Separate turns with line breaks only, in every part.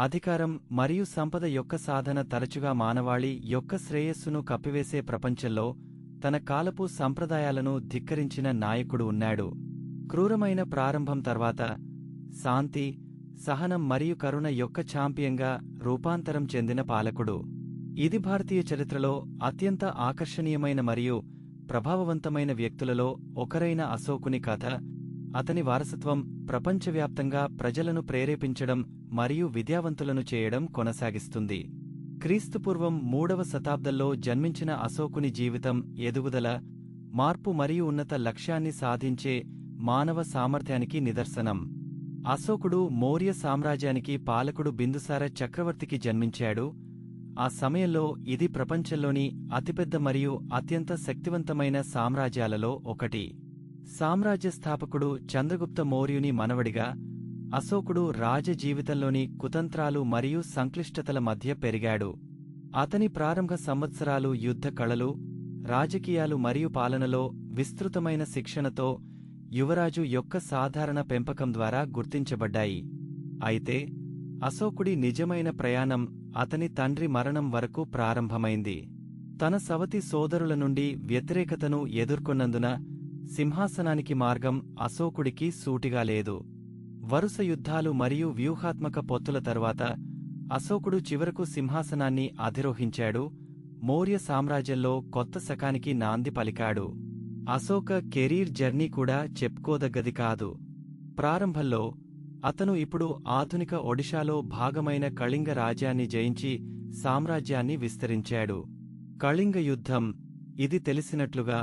అధికారం మరియు సంపద యొక్క సాధన తరచుగా మానవాళి యొక్క శ్రేయస్సును కప్పివేసే ప్రపంచంలో తన కాలపు సంప్రదాయాలను ధిక్కరించిన నాయకుడు ఉన్నాడు. క్రూరమైన ప్రారంభం తర్వాత శాంతి, సహనం మరియు కరుణ యొక్క ఛాంపియన్గా రూపాంతరం చెందిన పాలకుడు. ఇది భారతీయ చరిత్రలో అత్యంత ఆకర్షణీయమైన మరియు ప్రభావవంతమైన వ్యక్తులలో ఒకరైన అశోకుని కథ, అతని వారసత్వం ప్రపంచవ్యాప్తంగా ప్రజలను ప్రేరేపించడం మరియు విద్యావంతులను చేయడం కొనసాగిస్తుంది. క్రీస్తుపూర్వం 3వ శతాబ్దంలో జన్మించిన అశోకుని జీవితం ఎదుగుదల, మార్పు మరియు ఉన్నత లక్ష్యాన్ని సాధించే మానవ సామర్థ్యానికి నిదర్శనం. అశోకుడు మౌర్య సామ్రాజ్యానికి పాలకుడు బిందుసార చక్రవర్తికి జన్మించాడు. ఆ సమయంలో ఇది ప్రపంచంలోని అతిపెద్ద మరియు అత్యంత శక్తివంతమైన సామ్రాజ్యాలలో ఒకటి. సామ్రాజ్య స్థాపకుడు చంద్రగుప్త మౌర్యుని మనవడిగా అశోకుడు రాజ జీవితంలోని కుతంత్రాలు మరియు సంక్లిష్టతల మధ్య పెరిగాడు. అతని ప్రారంభ సంవత్సరాలు యుద్ధ కళలు, రాజకీయాలు మరియు పాలనలో విస్తృతమైన శిక్షణతో యువరాజు యొక్క సాధారణ పెంపకం ద్వారా గుర్తించబడ్డాయి. అయితే అశోకుడి నిజమైన ప్రయాణం అతని తండ్రి మరణం వరకు ప్రారంభమైంది. తన సవతి సోదరుల నుండి వ్యతిరేకతను ఎదుర్కొన్నందున సింహాసనానికి మార్గం అశోకుడికి సూటిగా లేదు. వరుస యుద్ధాలు మరియు వ్యూహాత్మక పొత్తుల తరువాత అశోకుడు చివరకు సింహాసనాన్ని అధిరోహించాడు, మౌర్య సామ్రాజ్యంలో కొత్త శకానికి నాంది పలికాడు. అశోక కెరీర్ జర్నీ కూడా చెప్పుకోదగ్గది కాదు. ప్రారంభంలో అతను ఇప్పుడు ఆధునిక ఒడిషాలో భాగమైన కళింగ రాజ్యాన్ని జయించి సామ్రాజ్యాన్ని విస్తరించాడు. కళింగ యుద్ధం, ఇది తెలిసినట్లుగా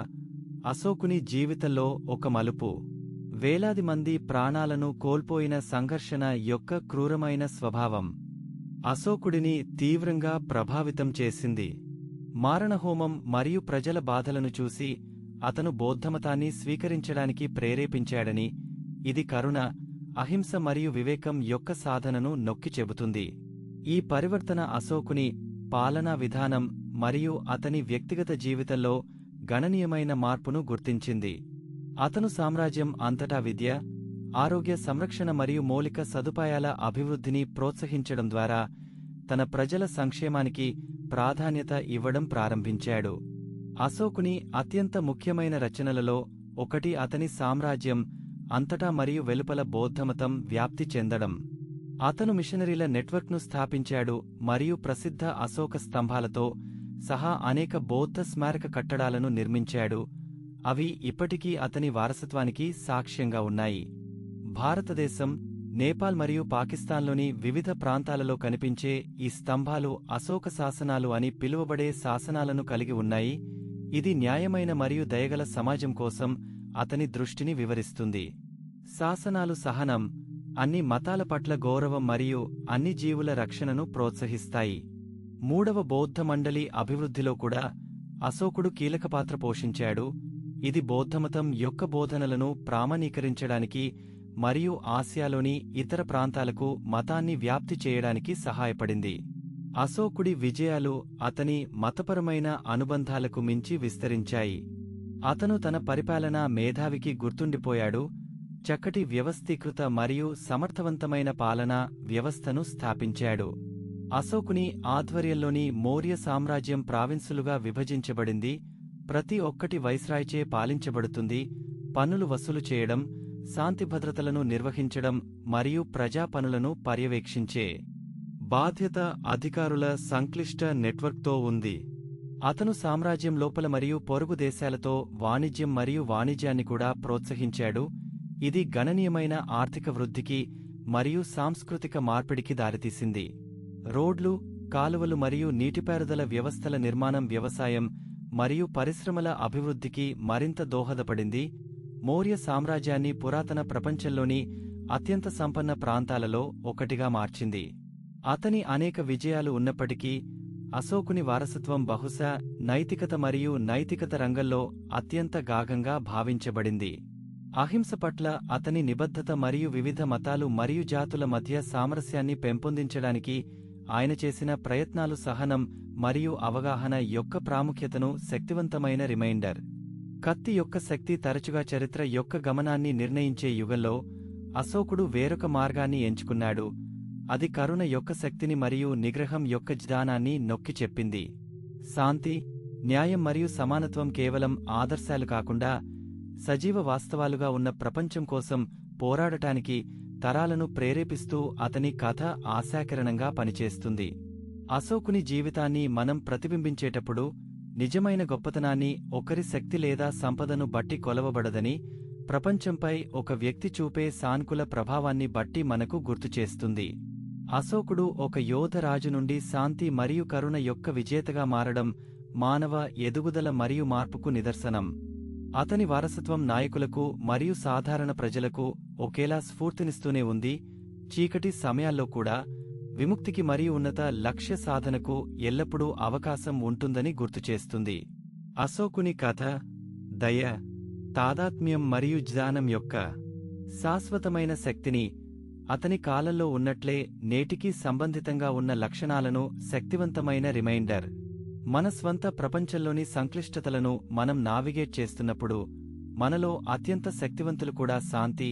అశోకుని జీవితంలో ఒక మలుపు. వేలాది మంది ప్రాణాలను కోల్పోయిన సంఘర్షణ యొక్క క్రూరమైన స్వభావం అశోకుడిని తీవ్రంగా ప్రభావితం చేసింది. మారణహోమం మరియు ప్రజల బాధలను చూసి అతను బౌద్ధమతాన్ని స్వీకరించడానికి ప్రేరేపించాడని, ఇది కరుణ, అహింస మరియు వివేకం యొక్క సాధనను నొక్కి చెబుతుంది. ఈ పరివర్తన అశోకుని పాలనా విధానం మరియు అతని వ్యక్తిగత జీవితంలో గణనీయమైన మార్పును గుర్తించింది. అతను సామ్రాజ్యం అంతటా విద్య, ఆరోగ్య సంరక్షణ మరియు మౌలిక సదుపాయాల అభివృద్ధిని ప్రోత్సహించడం ద్వారా తన ప్రజల సంక్షేమానికి ప్రాధాన్యత ఇవ్వడం ప్రారంభించాడు. అశోకుని అత్యంత ముఖ్యమైన రచనలలో ఒకటి అతని సామ్రాజ్యం అంతటా మరియు వెలుపల బౌద్ధమతం వ్యాప్తి చెందడం. అతను మిషనరీల నెట్వర్క్ను స్థాపించాడు మరియు ప్రసిద్ధ అశోక స్తంభాలతో సహా అనేక బౌద్ధ స్మారక కట్టడాలను నిర్మించాడు. అవి ఇప్పటికీ అతని వారసత్వానికి సాక్ష్యంగా ఉన్నాయి. భారతదేశం, నేపాల్ మరియు పాకిస్తాన్లోని వివిధ ప్రాంతాలలో కనిపించే ఈ స్తంభాలు అశోక శాసనాలు అని పిలువబడే శాసనాలను కలిగి ఉన్నాయి. ఇది న్యాయమైన మరియు దయగల సమాజం కోసం అతని దృష్టిని వివరిస్తుంది. శాసనాలు సహనం, అన్ని మతాల పట్ల గౌరవం మరియు అన్ని జీవుల రక్షణను ప్రోత్సహిస్తాయి. 3వ బౌద్ధ మండలి అభివృద్ధిలో కూడా అశోకుడు కీలక పాత్ర పోషించాడు. ఇది బౌద్ధమతం యొక్క బోధనలను ప్రామాణీకరించడానికి మరియు ఆసియాలోని ఇతర ప్రాంతాలకు మతాన్ని వ్యాప్తి చేయడానికి సహాయపడింది. అశోకుడి విజయాలు అతని మతపరమైన అనుబంధాలకు మించి విస్తరించాయి. అతను తన పరిపాలనా మేధావికి గుర్తుండిపోయాడు, చక్కటి వ్యవస్థీకృత మరియు సమర్థవంతమైన పాలనా వ్యవస్థను స్థాపించాడు. అశోకుని ఆధ్వర్యంలోని మౌర్య సామ్రాజ్యం ప్రావిన్సులుగా విభజించబడింది. ప్రతి ఒక్కటి వైస్రాయ్చే పాలించబడుతుంది. పన్నులు వసూలు చేయడం, శాంతిభద్రతలను నిర్వహించడం మరియు ప్రజా పనులను పర్యవేక్షించే బాధ్యత అధికారుల సంక్లిష్ట నెట్వర్క్తో ఉంది. అతను సామ్రాజ్యం లోపల మరియు పొరుగు దేశాలతో వాణిజ్యం మరియు వాణిజ్యాన్ని కూడా ప్రోత్సహించాడు. ఇది గణనీయమైన ఆర్థిక వృద్ధికి మరియు సాంస్కృతిక మార్పిడికి దారితీసింది. రోడ్లు, కాలువలు మరియు నీటిపారుదల వ్యవస్థల నిర్మాణం వ్యవసాయం మరియు పరిశ్రమల అభివృద్ధికి మరింత దోహదపడింది. మౌర్య సామ్రాజ్యాన్ని పురాతన ప్రపంచంలోని అత్యంత సంపన్న ప్రాంతాలలో ఒకటిగా మార్చింది. అతని అనేక విజయాలు ఉన్నప్పటికీ అశోకుని వారసత్వం బహుశా నైతికత మరియు నైతికత రంగంలో అత్యంత గాఢంగా భావించబడింది. అహింస పట్ల అతని నిబద్ధత మరియు వివిధ మతాలు మరియు జాతుల మధ్య సామరస్యాన్ని పెంపొందించడానికి ఆయన చేసిన ప్రయత్నాలు సహనం మరియు అవగాహన యొక్క ప్రాముఖ్యతను శక్తివంతమైన రిమైండర్. కత్తి యొక్క శక్తి తరచుగా చరిత్ర యొక్క గమనాన్ని నిర్ణయించే యుగంలో అశోకుడు వేరొక మార్గాన్ని ఎంచుకున్నాడు. అది కరుణ యొక్క శక్తిని మరియు నిగ్రహం యొక్క జ్ఞానాన్ని నొక్కి చెప్పింది. శాంతి, న్యాయం మరియు సమానత్వం కేవలం ఆదర్శాలు కాకుండా సజీవ వాస్తవాలుగా ఉన్న ప్రపంచం కోసం పోరాడటానికి తరాలను ప్రేరేపిస్తూ అతని కథ ఆశాకిరణంగా పనిచేస్తుంది. అశోకుని జీవితాన్ని మనం ప్రతిబింబించేటప్పుడు నిజమైన గొప్పతనాన్ని ఒకరి శక్తి లేదా సంపదను బట్టి కొలవబడదని, ప్రపంచంపై ఒక వ్యక్తి చూపే సానుకూల ప్రభావాన్ని బట్టి మనకు గుర్తుచేస్తుంది. అశోకుడు ఒక యోధరాజు నుండి శాంతి మరియు కరుణ యొక్క విజేతగా మారడం మానవ ఎదుగుదల మరియు మార్పుకు నిదర్శనం. అతని వారసత్వం నాయకులకు మరియు సాధారణ ప్రజలకు ఒకేలా స్ఫూర్తినిస్తూనే ఉంది, చీకటి సమయాల్లో కూడా విముక్తికి మరియు ఉన్నత లక్ష్య సాధనకు ఎల్లప్పుడూ అవకాశం ఉంటుందని గుర్తుచేస్తుంది. అశోకుని కథ దయ, తాదాత్మ్యం మరియు జ్ఞానం యొక్క శాశ్వతమైన శక్తిని, అతని కాలంలో ఉన్నట్లే నేటికీ సంబంధితంగా ఉన్న లక్షణాలను శక్తివంతమైన రిమైండర్. మన స్వంత ప్రపంచంలోని సంక్లిష్టతలను మనం నావిగేట్ చేస్తున్నప్పుడు మనలో అత్యంత శక్తివంతులు కూడా శాంతి,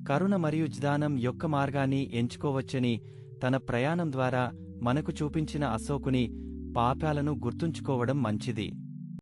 కరుణ మరియు జ్ఞానం యొక్క మార్గాన్ని ఎంచుకోవచ్చని తన ప్రయాణం ద్వారా మనకు చూపించిన అశోకుని పాపాలను గుర్తుంచుకోవడం మంచిది.